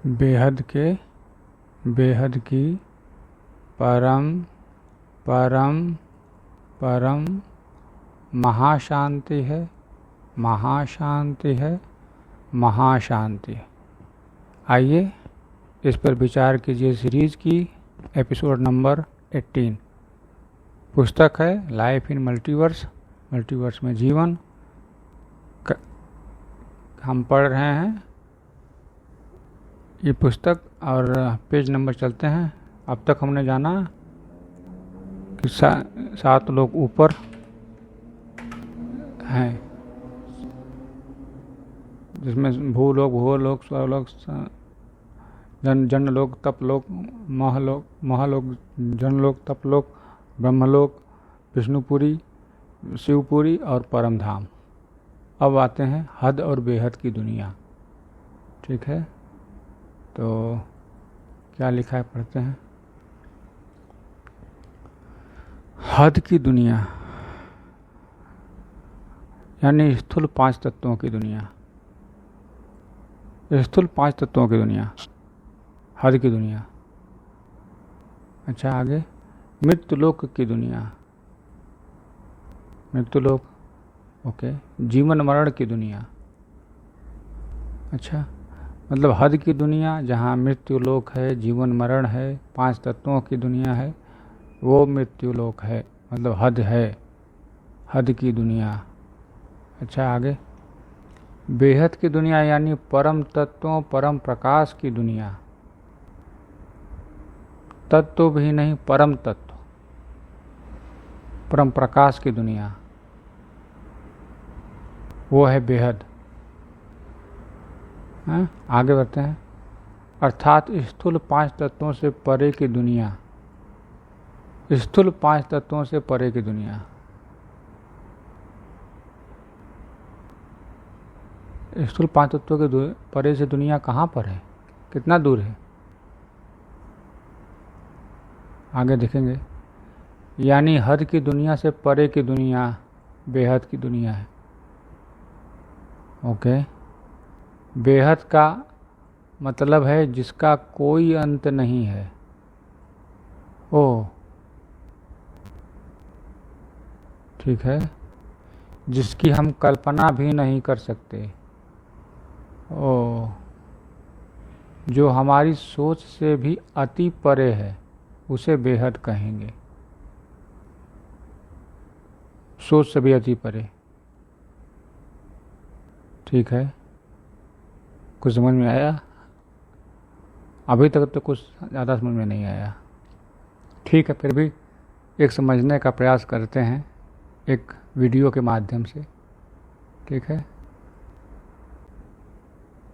बेहद की परम परम परम महाशांति है, महाशांति है, महाशांति है। आइए इस पर विचार कीजिए। सीरीज की एपिसोड नंबर 18 पुस्तक है लाइफ इन मल्टीवर्स, मल्टीवर्स में जीवन। हम पढ़ रहे हैं ये पुस्तक और पेज नंबर चलते हैं। अब तक हमने जाना कि 7 लोग ऊपर हैं, जिसमें भूलोक, भूलोक, स्वलोक, जनलोक, तपलोक, महलोक, जनलोक, तपलोक, ब्रह्मलोक, विष्णुपुरी, शिवपुरी और परमधाम। अब आते हैं हद और बेहद की दुनिया। ठीक है, तो क्या लिखा है पढ़ते हैं। हद की दुनिया यानी स्थूल 5 तत्वों की दुनिया, स्थूल 5 तत्वों की दुनिया, हद की दुनिया। अच्छा, आगे मृत्युलोक की दुनिया, मृत्युलोक, ओके। जीवन मरण की दुनिया, अच्छा, मतलब हद की दुनिया जहाँ मृत्युलोक है, जीवन मरण है, 5 तत्वों की दुनिया है, वो मृत्युलोक है, मतलब हद है, हद की दुनिया। अच्छा, आगे बेहद की दुनिया यानी परम तत्वों, परम प्रकाश की दुनिया। तत्व भी नहीं, परम तत्व, परम प्रकाश की दुनिया, वो है बेहद। आगे बढ़ते हैं। अर्थात स्थूल 5 तत्वों से परे की दुनिया, स्थूल 5 तत्वों से परे की दुनिया। स्थूल 5 तत्वों के परे से दुनिया कहाँ पर है, कितना दूर है, आगे देखेंगे। यानी हद की दुनिया से परे की दुनिया बेहद की दुनिया है। ओके, बेहद का मतलब है जिसका कोई अंत नहीं है। ओ, ठीक है, जिसकी हम कल्पना भी नहीं कर सकते। ओ, जो हमारी सोच से भी अति परे है, उसे बेहद कहेंगे। सोच से भी अति परे। ठीक है, कुछ समझ में आया? अभी तक तो कुछ ज़्यादा समझ में नहीं आया। ठीक है, फिर भी एक समझने का प्रयास करते हैं एक वीडियो के माध्यम से। ठीक है,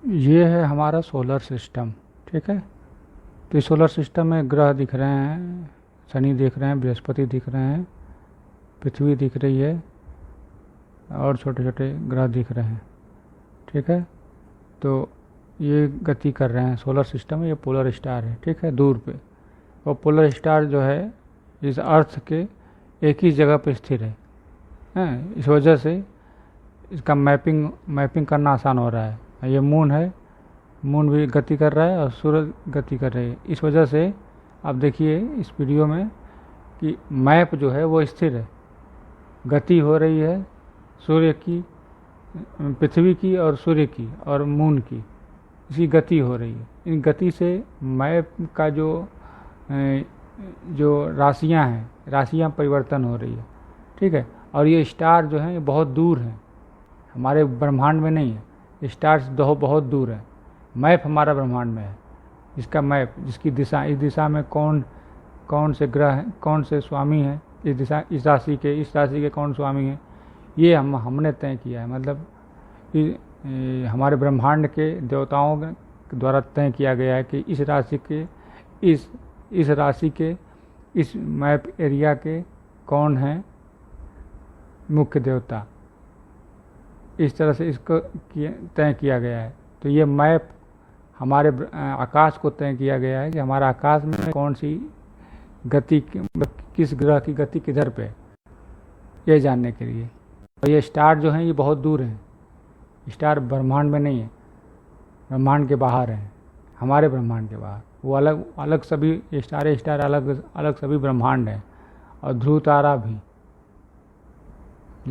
ये है हमारा सोलर सिस्टम। ठीक है, तो इस सोलर सिस्टम में ग्रह दिख रहे हैं, शनि दिख रहे हैं, बृहस्पति दिख रहे हैं, पृथ्वी दिख रही है और छोटे छोटे ग्रह दिख रहे हैं। ठीक है, तो ये गति कर रहे हैं सोलर सिस्टम में। ये पोलर स्टार है, ठीक है, दूर पे। और पोलर स्टार जो है इस अर्थ के एक ही जगह पे स्थिर है। इस वजह से इसका मैपिंग करना आसान हो रहा है। ये मून है, मून भी गति कर रहा है और सूरज गति कर रही है। इस वजह से आप देखिए इस वीडियो में कि मैप जो है वो स्थिर है, गति हो रही है सूर्य की, पृथ्वी की और सूर्य की और मून की, इसकी गति हो रही है। इन गति से मैप का जो राशियां हैं, राशियां परिवर्तन हो रही है। ठीक है, और ये स्टार जो हैं ये बहुत दूर हैं, हमारे ब्रह्मांड में नहीं है। स्टार बहुत दूर है। मैप हमारा ब्रह्मांड में है, इसका मैप, जिसकी दिशा, इस दिशा में कौन से ग्रह हैं, कौन से स्वामी हैं, इस दिशा, इस राशि के कौन स्वामी हैं, ये हमने तय किया है। मतलब हमारे ब्रह्मांड के देवताओं द्वारा तय किया गया है कि इस राशि के, इस राशि के, इस मैप एरिया के कौन हैं मुख्य देवता। इस तरह से इसको तय किया गया है। तो ये मैप हमारे आकाश को तय किया गया है कि हमारा आकाश में कौन सी गति, किस ग्रह की गति किधर पे, ये जानने के लिए। और ये स्टार जो हैं ये बहुत दूर हैं, स्टार ब्रह्मांड में नहीं है, ब्रह्मांड के बाहर है। हमारे ब्रह्मांड के बाहर। वो अलग अलग सभी स्टार अलग अलग सभी ब्रह्मांड हैं। और ध्रुव तारा भी,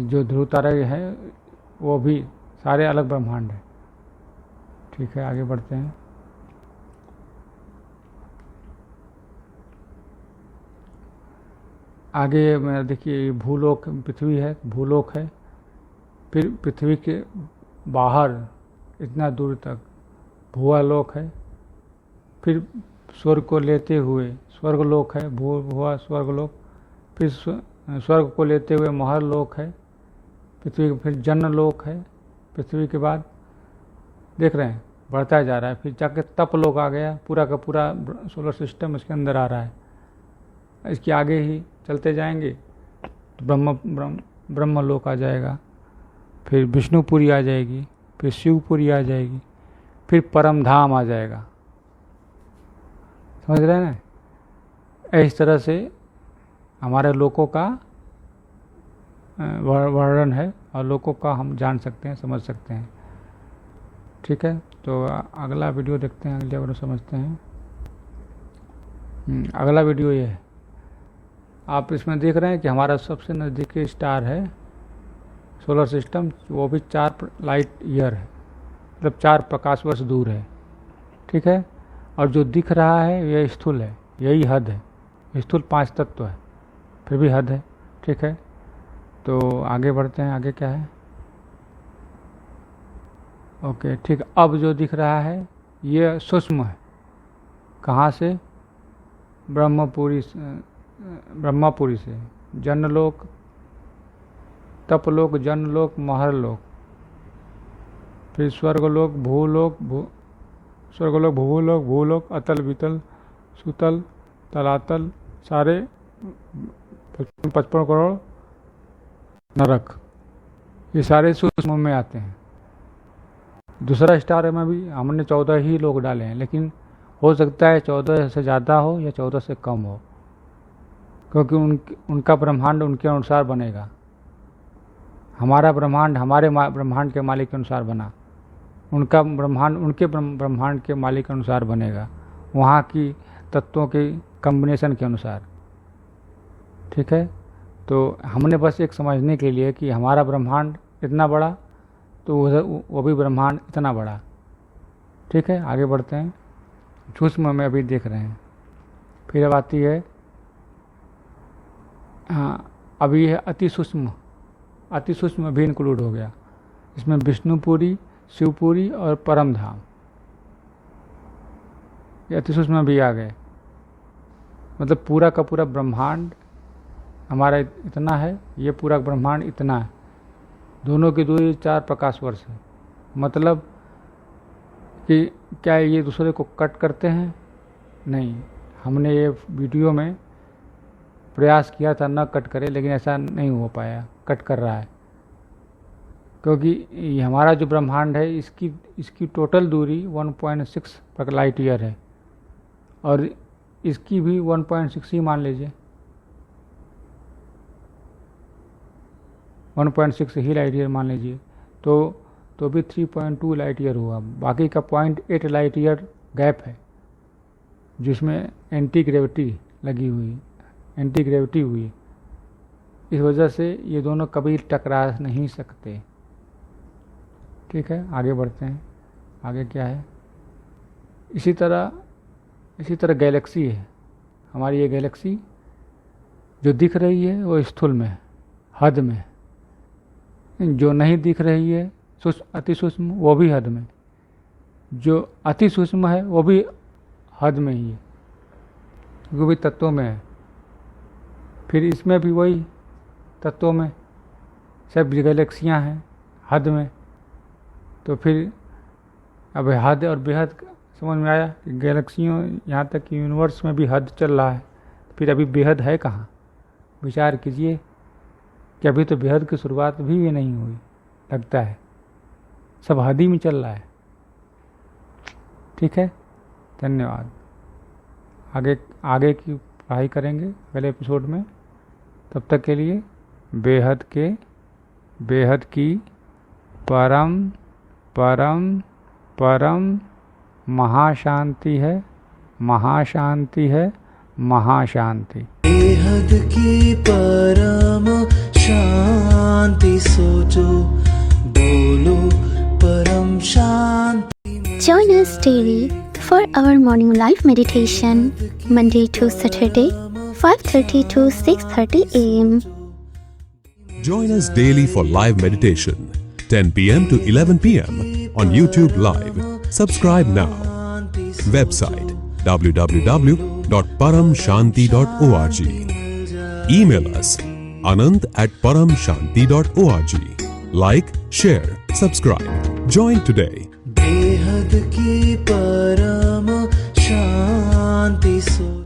जो ध्रुव तारा है वो भी सारे अलग ब्रह्मांड हैं। ठीक है, आगे बढ़ते हैं। आगे में देखिए भूलोक, पृथ्वी है, भूलोक है। फिर पृथ्वी के बाहर इतना दूर तक भुवालोक है। फिर स्वर्ग को लेते हुए स्वर्गलोक है, भुवा स्वर्गलोक। फिर स्वर्ग को लेते हुए महरलोक है पृथ्वी। फिर जन्नलोक है पृथ्वी के बाद, देख रहे हैं बढ़ता जा रहा है। फिर जाके तपलोक आ गया, पूरा का पूरा सोलर सिस्टम इसके अंदर आ रहा है। इसके आगे ही चलते जाएंगे तो ब्रह्मलोक आ जाएगा। फिर विष्णुपुरी आ जाएगी, फिर शिवपुरी आ जाएगी, फिर परम धाम आ जाएगा। समझ रहे हैं ना? इस तरह से हमारे लोकों का वर्णन है और लोकों का हम जान सकते हैं, समझ सकते हैं। ठीक है, तो अगला वीडियो देखते हैं, अगले वीडियो समझते हैं। अगला वीडियो ये है, आप इसमें देख रहे हैं कि हमारा सबसे नज़दीकी स्टार है सोलर सिस्टम, वो भी 4 लाइट ईयर है, मतलब 4 प्रकाश वर्ष दूर है। ठीक है, और जो दिख रहा है यह स्थूल है, यही हद है। स्थूल 5 तत्व है, फिर भी हद है। ठीक है, तो आगे बढ़ते हैं। आगे क्या है? ओके, ठीक। अब जो दिख रहा है ये सूक्ष्म है। कहाँ से? ब्रह्मपुरी से। जन्नलोक, तपलोक, जन्नलोक, महरलोक, फिर स्वर्गलोक, स्वर्गलोक, भूलोक, अतल, वितल, सुतल, तलातल, सारे 55 करोड़ नरक, ये सारे सूक्ष्म में आते हैं। दूसरा स्टार में भी हमने 14 ही लोग डाले हैं, लेकिन हो सकता है 14 से ज़्यादा हो या 14 से कम हो, क्योंकि उनका ब्रह्मांड उनके अनुसार बनेगा। हमारा ब्रह्मांड हमारे ब्रह्मांड के मालिक के अनुसार बना, उनका ब्रह्मांड उनके ब्रह्मांड के मालिक के अनुसार बनेगा, वहाँ की तत्वों के कम्बिनेशन के अनुसार। ठीक है, तो हमने बस एक समझने के लिए कि हमारा ब्रह्मांड इतना बड़ा तो वो भी ब्रह्मांड इतना बड़ा। ठीक है, आगे बढ़ते हैं। सूक्ष्म में अभी देख रहे हैं। फिर अब आती है, हाँ, अभी है अति सूक्ष्म। अति सूक्ष्म भी इंक्लूड हो गया इसमें, विष्णुपुरी, शिवपुरी और परम धाम, ये अति सूक्ष्म भी आ गए। मतलब पूरा का पूरा ब्रह्मांड हमारा इतना है, ये पूरा ब्रह्मांड इतना है। दोनों की दूरी 4 प्रकाश वर्ष है। मतलब कि क्या ये दूसरे को कट करते हैं? नहीं, हमने ये वीडियो में प्रयास किया था न कट करे, लेकिन ऐसा नहीं हो पाया, कट कर रहा है। क्योंकि ये हमारा जो ब्रह्मांड है इसकी टोटल दूरी 1.6 लाइट ईयर है, और इसकी भी 1.6 ही मान लीजिए, 1.6 ही लाइट ईयर मान लीजिए, तो भी 3.2 लाइट ईयर हुआ। बाकी का 0.8 लाइट ईयर गैप है, जिसमें एंटी ग्रेविटी लगी हुई, एंटी ग्रेविटी हुई। इस वजह से ये दोनों कभी टकरा नहीं सकते। ठीक है, आगे बढ़ते हैं। आगे क्या है? इसी तरह गैलेक्सी है हमारी। ये गैलेक्सी जो दिख रही है वो स्थूल में, हद में। जो नहीं दिख रही है अति सूक्ष्म, वो भी हद में। जो अति सूक्ष्म है वो भी हद में ही है, वो भी तत्वों में है। फिर इसमें भी वही तत्वों में सब गैलेक्सियाँ हैं, हद में। तो फिर अब हद और बेहद समझ में आया कि गैलेक्सियों, यहाँ तक कि यूनिवर्स में भी हद चल रहा है। फिर अभी बेहद है कहाँ? विचार कीजिए कि अभी तो बेहद की शुरुआत भी नहीं हुई, लगता है सब हद ही में चल रहा है। ठीक है, धन्यवाद। आगे की पढ़ाई करेंगे अगले एपिसोड में। तब तक के लिए बेहद की परम परम परम महाशांति है, महाशांति है, महाशांति। बेहद की परम शांति सोचो, बोलो परम शांति। Join us daily for our morning live meditation, Monday to Saturday, 5:30 to 6:30 a.m. Join us daily for live meditation, 10 p.m. to 11 p.m. on YouTube Live. Subscribe now. Website www.paramshanti.org. Email us anand@paramshanti.org. Like, share, subscribe. Join today. बेहद की परम शांति सोचो।